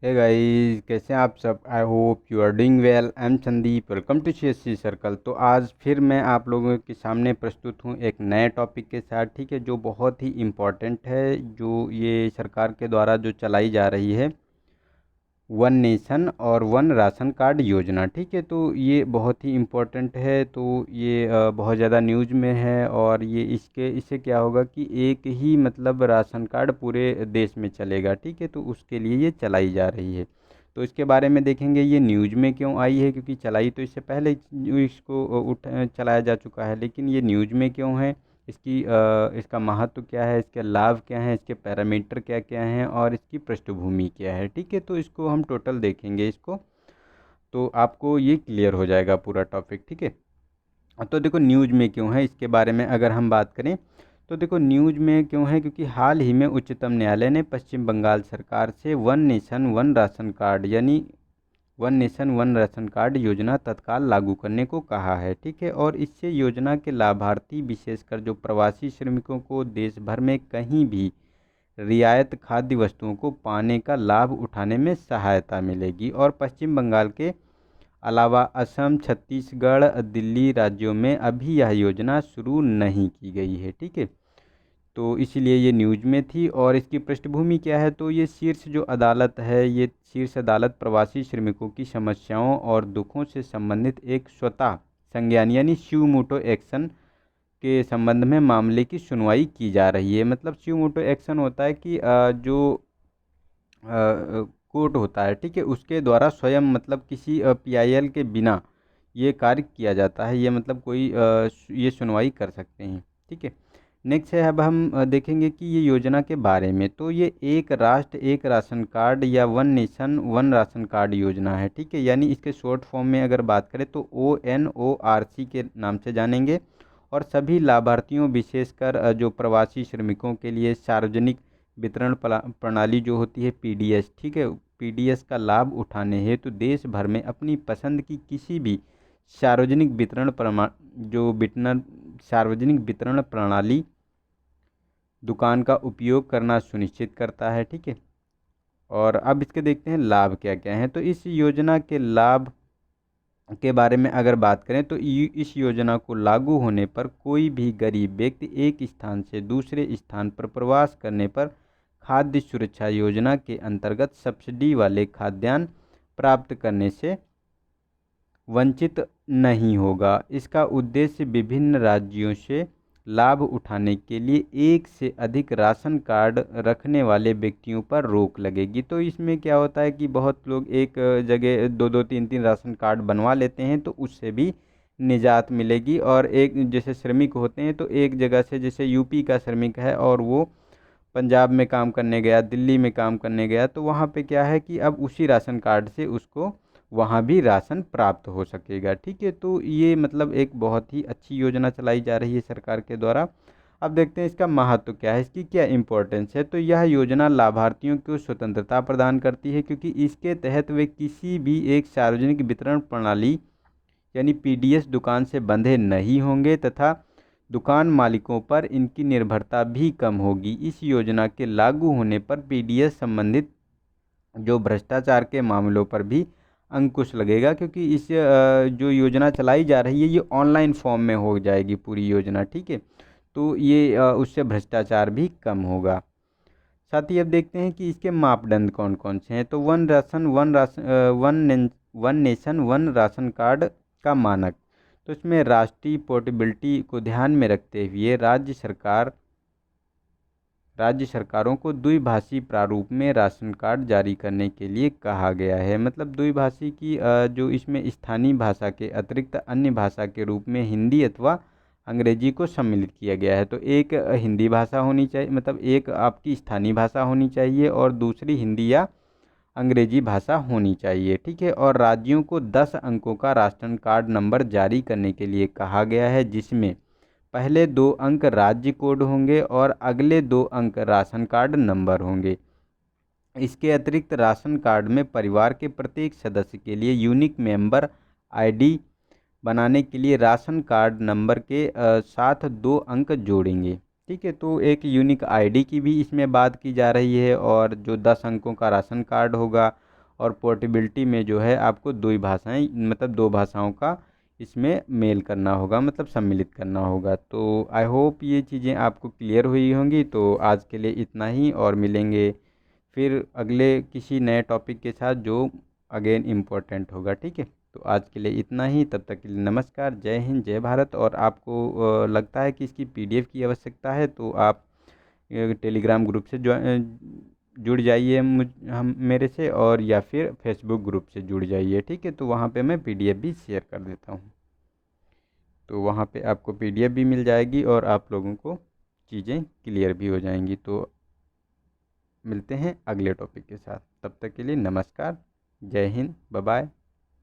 Hey guys, कैसे हैं आप सब। I hope you are doing well. I am Sandeep, welcome to CSC circle. तो आज फिर मैं आप लोगों के सामने प्रस्तुत हूँ एक नए टॉपिक के साथ, ठीक है, जो बहुत ही इम्पोर्टेंट है, जो ये सरकार के द्वारा जो चलाई जा रही है, वन नेशन और वन राशन कार्ड योजना। ठीक है, तो ये बहुत ही इम्पोर्टेंट है। तो ये बहुत ज़्यादा न्यूज़ में है, और ये इससे क्या होगा कि एक ही मतलब राशन कार्ड पूरे देश में चलेगा। ठीक है, तो उसके लिए ये चलाई जा रही है। तो इसके बारे में देखेंगे ये न्यूज़ में क्यों आई है, क्योंकि चलाई तो इससे पहले इसको चलाया जा चुका है, लेकिन ये न्यूज़ में क्यों है, इसका महत्व क्या है, इसके लाभ क्या हैं, इसके पैरामीटर क्या क्या हैं, और इसकी पृष्ठभूमि क्या है। ठीक है, तो इसको हम टोटल देखेंगे इसको, तो आपको ये क्लियर हो जाएगा पूरा टॉपिक। ठीक है, तो देखो न्यूज़ में क्यों है, इसके बारे में अगर हम बात करें तो देखो न्यूज़ में क्यों है, क्योंकि हाल ही में उच्चतम न्यायालय ने पश्चिम बंगाल सरकार से one nation one ration card यानी one nation one ration card योजना तत्काल लागू करने को कहा है। ठीक है, और इससे योजना के लाभार्थी विशेषकर जो प्रवासी श्रमिकों को देश भर में कहीं भी रियायत खाद्य वस्तुओं को पाने का लाभ उठाने में सहायता मिलेगी। और पश्चिम बंगाल के अलावा असम, छत्तीसगढ़, दिल्ली राज्यों में अभी यह योजना शुरू नहीं की गई है। ठीक है, तो इसीलिए ये न्यूज़ में थी। और इसकी पृष्ठभूमि क्या है, तो ये शीर्ष जो अदालत है, ये शीर्ष अदालत प्रवासी श्रमिकों की समस्याओं और दुखों से संबंधित एक स्वतः संज्ञान यानी स्यू एक्शन के संबंध में मामले की सुनवाई की जा रही है। मतलब स्यू एक्शन होता है कि जो कोर्ट होता है, ठीक है, उसके द्वारा स्वयं मतलब किसी PIL के बिना ये कार्य किया जाता है। ये मतलब कोई ये सुनवाई कर सकते हैं। ठीक है, नेक्स्ट है, अब हम देखेंगे कि ये योजना के बारे में। तो ये एक राष्ट्र एक राशन कार्ड या one nation one ration card योजना है। ठीक है, यानी इसके शॉर्ट फॉर्म में अगर बात करें तो ONORC के नाम से जानेंगे। और सभी लाभार्थियों विशेषकर जो प्रवासी श्रमिकों के लिए सार्वजनिक वितरण प्रणाली जो होती है PDS, ठीक है, PDS का लाभ उठाने हेतु देश भर में अपनी पसंद की किसी भी सार्वजनिक वितरण प्रमा जो वितरण सार्वजनिक वितरण प्रणाली दुकान का उपयोग करना सुनिश्चित करता है। ठीक है, और अब इसके देखते हैं लाभ क्या क्या हैं। तो इस योजना के लाभ के बारे में अगर बात करें तो इस योजना को लागू होने पर कोई भी गरीब व्यक्ति एक स्थान से दूसरे स्थान पर प्रवास करने पर खाद्य सुरक्षा योजना के अंतर्गत सब्सिडी वाले खाद्यान्न प्राप्त करने से वंचित नहीं होगा। इसका उद्देश्य विभिन्न राज्यों से लाभ उठाने के लिए एक से अधिक राशन कार्ड रखने वाले व्यक्तियों पर रोक लगेगी। तो इसमें क्या होता है कि बहुत लोग एक जगह दो दो तीन तीन राशन कार्ड बनवा लेते हैं, तो उससे भी निजात मिलेगी। और एक जैसे श्रमिक होते हैं, तो एक जगह से जैसे यूपी का श्रमिक है और वो पंजाब में काम करने गया, दिल्ली में काम करने गया, तो वहाँ पे क्या है कि अब उसी राशन कार्ड से उसको वहाँ भी राशन प्राप्त हो सकेगा। ठीक है, तो ये मतलब एक बहुत ही अच्छी योजना चलाई जा रही है सरकार के द्वारा। अब देखते हैं इसका महत्व क्या है, इसकी क्या इम्पोर्टेंस है। तो यह योजना लाभार्थियों को स्वतंत्रता प्रदान करती है, क्योंकि इसके तहत वे किसी भी एक सार्वजनिक वितरण प्रणाली यानी PDS दुकान से बंधे नहीं होंगे, तथा दुकान मालिकों पर इनकी निर्भरता भी कम होगी। इस योजना के लागू होने पर PDS संबंधित जो भ्रष्टाचार के मामलों पर भी अंकुश लगेगा, क्योंकि इस जो योजना चलाई जा रही है ये ऑनलाइन फॉर्म में हो जाएगी पूरी योजना। ठीक है, तो ये उससे भ्रष्टाचार भी कम होगा। साथ ही अब देखते हैं कि इसके मापदंड कौन कौन से हैं। तो one nation one ration card का मानक, तो इसमें राष्ट्रीय पोर्टेबिलिटी को ध्यान में रखते हुए राज्य सरकारों को द्विभाषी प्रारूप में राशन कार्ड जारी करने के लिए कहा गया है। मतलब द्विभाषी की जो इसमें स्थानीय भाषा के अतिरिक्त अन्य भाषा के रूप में हिंदी अथवा अंग्रेजी को सम्मिलित किया गया है। तो एक हिंदी भाषा होनी चाहिए, मतलब एक आपकी स्थानीय भाषा होनी चाहिए और दूसरी हिंदी या अंग्रेजी भाषा होनी चाहिए। ठीक है, और राज्यों को 10 अंकों का राशन कार्ड नंबर जारी करने के लिए कहा गया है, जिसमें पहले 2 अंक राज्य कोड होंगे और अगले 2 अंक राशन कार्ड नंबर होंगे। इसके अतिरिक्त राशन कार्ड में परिवार के प्रत्येक सदस्य के लिए यूनिक मेंबर ID बनाने के लिए राशन कार्ड नंबर के साथ 2 अंक जोड़ेंगे। ठीक है, तो एक यूनिक ID की भी इसमें बात की जा रही है, और जो 10 अंकों का राशन कार्ड होगा और पोर्टेबिलिटी में जो है आपको दो ही भाषाएं, मतलब दो भाषाओं का इसमें मेल करना होगा, मतलब सम्मिलित करना होगा। तो आई होप ये चीज़ें आपको क्लियर हुई होंगी। तो आज के लिए इतना ही, और मिलेंगे फिर अगले किसी नए टॉपिक के साथ जो अगेन इम्पोर्टेंट होगा। ठीक है, तो आज के लिए इतना ही, तब तक के लिए नमस्कार, जय हिंद, जय भारत। और आपको लगता है कि इसकी पीडीएफ की आवश्यकता है तो आप टेलीग्राम ग्रुप से जुड़ जाइए हम मेरे से, और या फिर फेसबुक ग्रुप से जुड़ जाइए। ठीक है, तो वहाँ पे मैं पीडीएफ भी शेयर कर देता हूँ। तो वहाँ पे आपको पीडीएफ भी मिल जाएगी और आप लोगों को चीज़ें क्लियर भी हो जाएंगी। तो मिलते हैं अगले टॉपिक के साथ, तब तक के लिए नमस्कार, जय हिंद, बाय बाय।